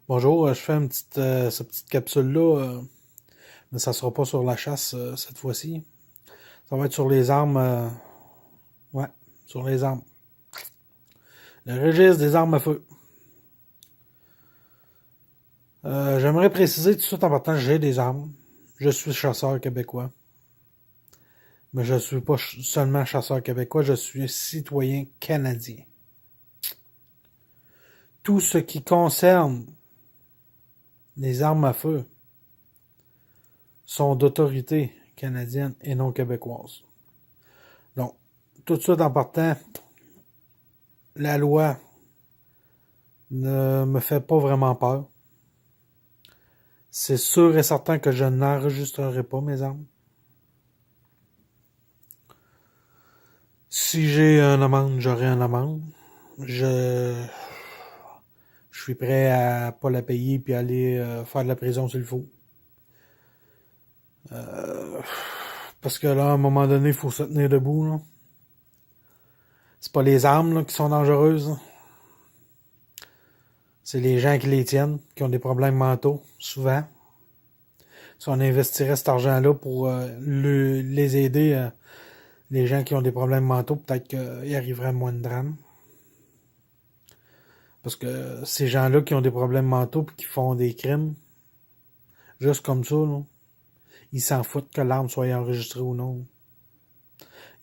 Bonjour, je fais cette petite capsule-là, mais ça sera pas sur la chasse cette fois-ci. Ça va être sur les armes. Ouais, sur les armes. Le registre des armes à feu. J'aimerais préciser tout de suite en partant, j'ai des armes. Je suis chasseur québécois. Mais je suis pas seulement chasseur québécois, je suis citoyen canadien. Tout ce qui concerne les armes à feu sont d'autorité canadienne et non québécoise. Donc, tout de suite en partant, la loi ne me fait pas vraiment peur. C'est sûr et certain que je n'enregistrerai pas mes armes. Si j'ai une amende, j'aurai une amende. Je suis prêt à pas la payer puis aller faire de la prison s'il faut. Parce que là, à un moment donné, il faut se tenir debout. Là. C'est pas les armes là, qui sont dangereuses. Là. C'est les gens qui les tiennent, qui ont des problèmes mentaux, souvent. Si on investirait cet argent-là pour les aider, les gens qui ont des problèmes mentaux, peut-être qu'il arriverait à moins de drames. Parce que ces gens-là qui ont des problèmes mentaux et qui font des crimes, juste comme ça, là, ils s'en foutent que l'arme soit enregistrée ou non.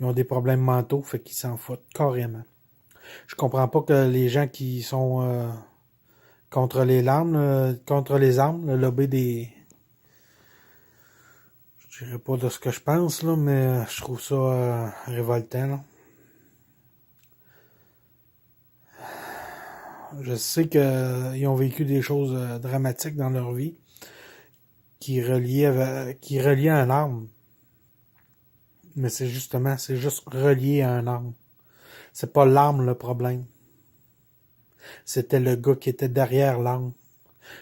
Ils ont des problèmes mentaux, fait qu'ils s'en foutent carrément. Je comprends pas que les gens qui sont contre les armes, le lobby des... Je dirais pas de ce que je pense, là, mais je trouve ça révoltant. Là. Je sais qu'ils ont vécu des choses dramatiques dans leur vie qui reliaient à une arme. Mais c'est juste relié à un arme. C'est pas l'arme le problème. C'était le gars qui était derrière l'arme.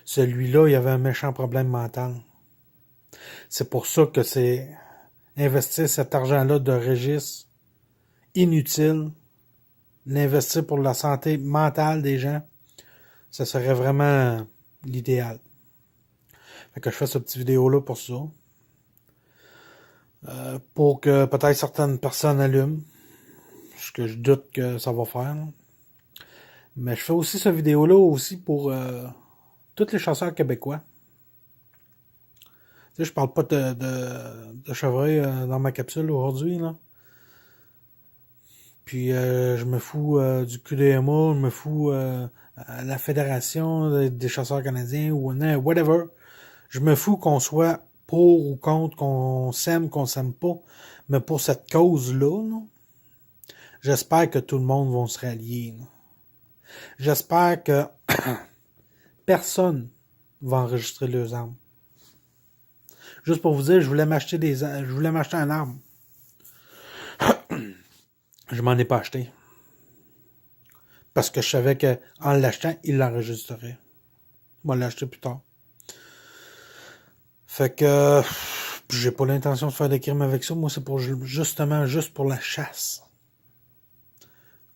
Celui-là, il avait un méchant problème mental. C'est pour ça que c'est investir cet argent-là de registre inutile, l'investir pour la santé mentale des gens, ça serait vraiment l'idéal. Fait que je fais cette petite vidéo-là pour ça. Pour que peut-être certaines personnes allument. Ce que je doute que ça va faire. Là. Mais je fais aussi cette vidéo-là aussi pour tous les chasseurs québécois. Tu sais, je parle pas de chevreuil dans ma capsule aujourd'hui, là. Puis je me fous du QDMA, je me fous à la Fédération des chasseurs canadiens ou whatever. Je me fous qu'on soit pour ou contre, qu'on s'aime pas. Mais pour cette cause-là, là, j'espère que tout le monde va se rallier. Là. J'espère que personne va enregistrer leurs armes. Juste pour vous dire, je voulais m'acheter un arme. Je m'en ai pas acheté. Parce que je savais qu'en l'achetant, il l'enregistrerait. Je vais l'acheter plus tard. Fait que j'ai pas l'intention de faire des crimes avec ça. Moi, c'est pour justement juste pour la chasse.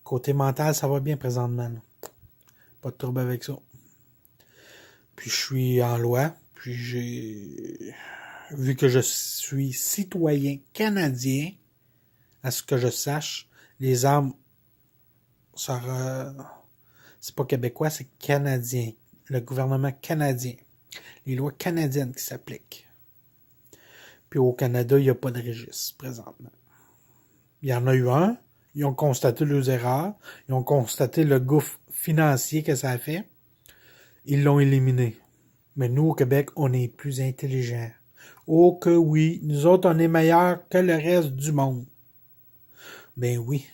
Côté mental, ça va bien présentement. Là. Pas de trouble avec ça. Puis je suis en loi. Puis vu que je suis citoyen canadien, à ce que je sache, les armes, c'est pas québécois, c'est canadien. Le gouvernement canadien. Les lois canadiennes qui s'appliquent. Puis au Canada, il n'y a pas de registre présentement. Il y en a eu un. Ils ont constaté leurs erreurs. Ils ont constaté le gouffre financier que ça a fait. Ils l'ont éliminé. Mais nous, au Québec, on est plus intelligents. Oh que oui, nous autres, on est meilleurs que le reste du monde. Ben oui.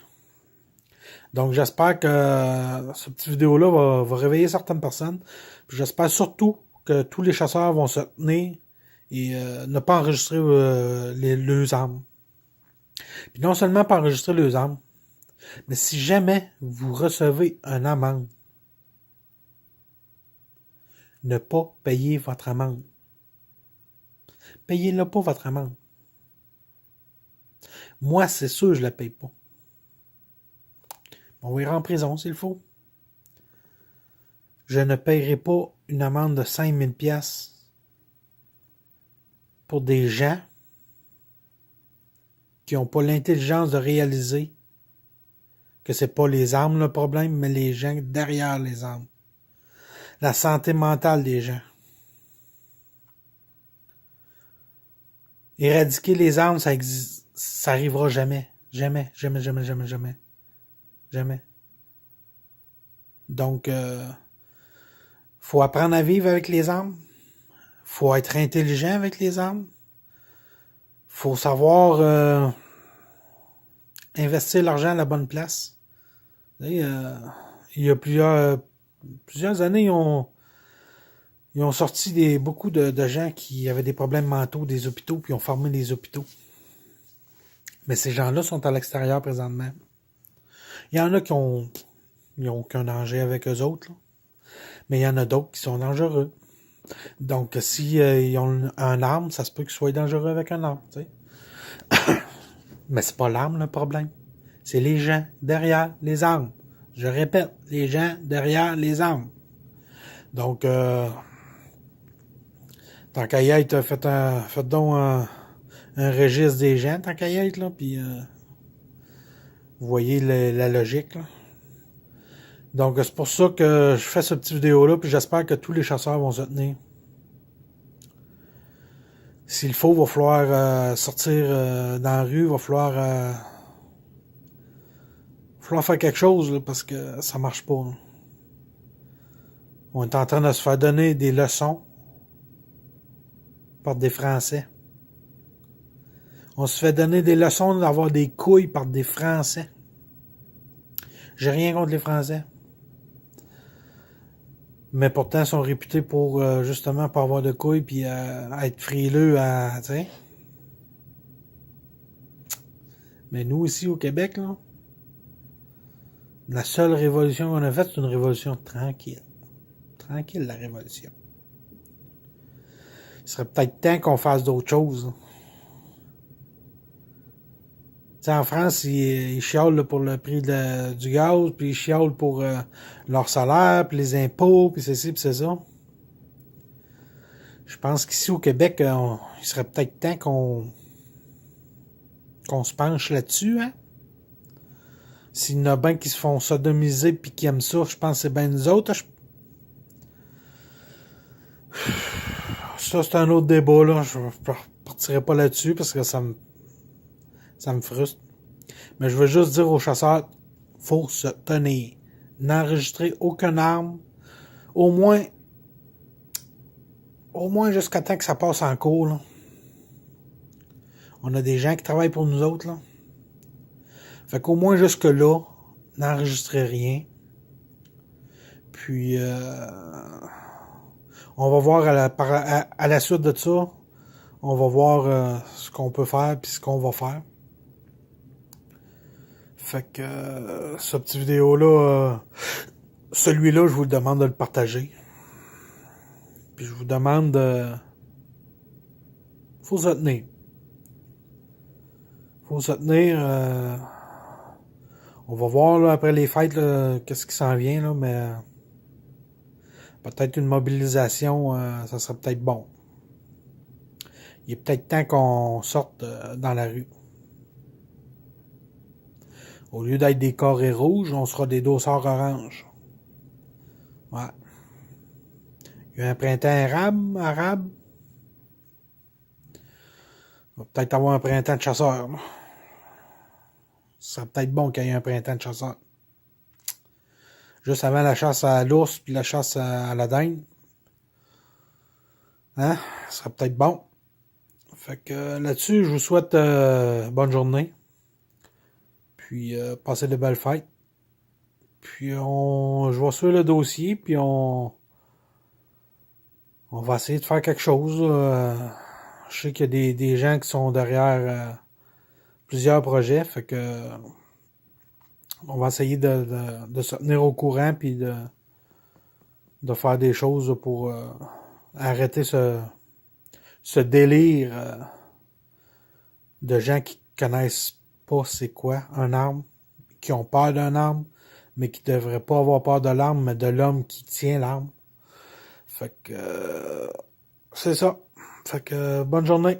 Donc, j'espère que cette petite vidéo-là va réveiller certaines personnes. Puis j'espère surtout que tous les chasseurs vont se tenir et ne pas enregistrer leurs armes. Puis non seulement pas enregistrer leurs armes, mais si jamais vous recevez une amende, ne pas payer votre amende. Payez-le pas, votre amende. Moi, c'est sûr, je ne la paye pas. On va ir en prison s'il faut. Je ne paierai pas une amende de 5000 pièces pour des gens qui n'ont pas l'intelligence de réaliser que c'est pas les armes le problème, mais les gens derrière les armes. La santé mentale des gens. Éradiquer les armes, ça arrivera jamais. Jamais, jamais, jamais, jamais, jamais. Jamais. Donc, faut apprendre à vivre avec les armes. Faut être intelligent avec les armes. Faut savoir investir l'argent à la bonne place. Il y a plusieurs années, ils ont sorti beaucoup de gens qui avaient des problèmes mentaux des hôpitaux, puis ont fermé les hôpitaux. Mais ces gens-là sont à l'extérieur présentement. Il y en a qui ont aucun danger avec eux autres, là. Mais il y en a d'autres qui sont dangereux. Donc, si ils ont un arme, ça se peut qu'ils soient dangereux avec un arme, tu sais. Mais c'est pas l'arme le problème. C'est les gens derrière les armes. Je répète, les gens derrière les armes. Donc, tant qu'à y être, faites donc un registre des gens, tant qu'à y être, là, puis vous voyez la logique, là. Donc, c'est pour ça que je fais cette petite vidéo-là, puis j'espère que tous les chasseurs vont se tenir. S'il faut, il va falloir sortir dans la rue, il va falloir faire quelque chose, là, parce que ça marche pas, là. On est en train de se faire donner des leçons par des Français. On se fait donner des leçons d'avoir des couilles par des Français. J'ai rien contre les Français. Mais pourtant, ils sont réputés pour, justement, pas avoir de couilles puis être frileux à, tu sais. Mais nous, ici, au Québec, là, la seule révolution qu'on a faite, c'est une révolution tranquille. Tranquille, la révolution. Il serait peut-être temps qu'on fasse d'autres choses, là. Tu sais, en France, ils chialent là, pour le prix du gaz, puis ils chialent pour leur salaire, puis les impôts, puis c'est ci, puis c'est ça. Je pense qu'ici au Québec, il serait peut-être temps qu'on se penche là-dessus, hein. S'il y en a bien qui se font sodomiser puis qui aiment ça, je pense que c'est bien nous autres. Ça, c'est un autre débat, là. Je ne partirai pas là-dessus parce que ça me frustre. Mais je veux juste dire aux chasseurs, faut se tenir. N'enregistrer aucune arme. Au moins jusqu'à temps que ça passe en cours, là. On a des gens qui travaillent pour nous autres, là. Fait qu'au moins jusque-là, n'enregistrez rien. Puis, on va voir à la suite de ça, on va voir ce qu'on peut faire puis ce qu'on va faire. Fait que cette petite vidéo-là, celui-là, je vous demande de le partager. Puis je vous demande faut se tenir. Faut se tenir. On va voir là, après les fêtes qu'est-ce qui s'en vient, là, mais peut-être une mobilisation, ça serait peut-être bon. Il est peut-être temps qu'on sorte dans la rue. Au lieu d'être des carrés rouges, on sera des dossards oranges. Ouais. Il y a un printemps arabe. Il va peut-être avoir un printemps de chasseurs. Là. Ce serait peut-être bon qu'il y ait un printemps de chasseurs. Juste avant la chasse à l'ours puis la chasse à la dinde. Hein? Ce serait peut-être bon. Fait que là-dessus, je vous souhaite bonne journée. Puis passez de belles fêtes. Puis je vais suivre le dossier, puis on va essayer de faire quelque chose. Je sais qu'il y a des gens qui sont derrière plusieurs projets, fait que on va essayer de se tenir au courant puis de faire des choses pour arrêter ce délire de gens qui connaissent pas c'est quoi un arme, qui ont peur d'un arme, mais qui devraient pas avoir peur de l'arme, mais de l'homme qui tient l'arme. Fait que c'est ça. Fait que bonne journée.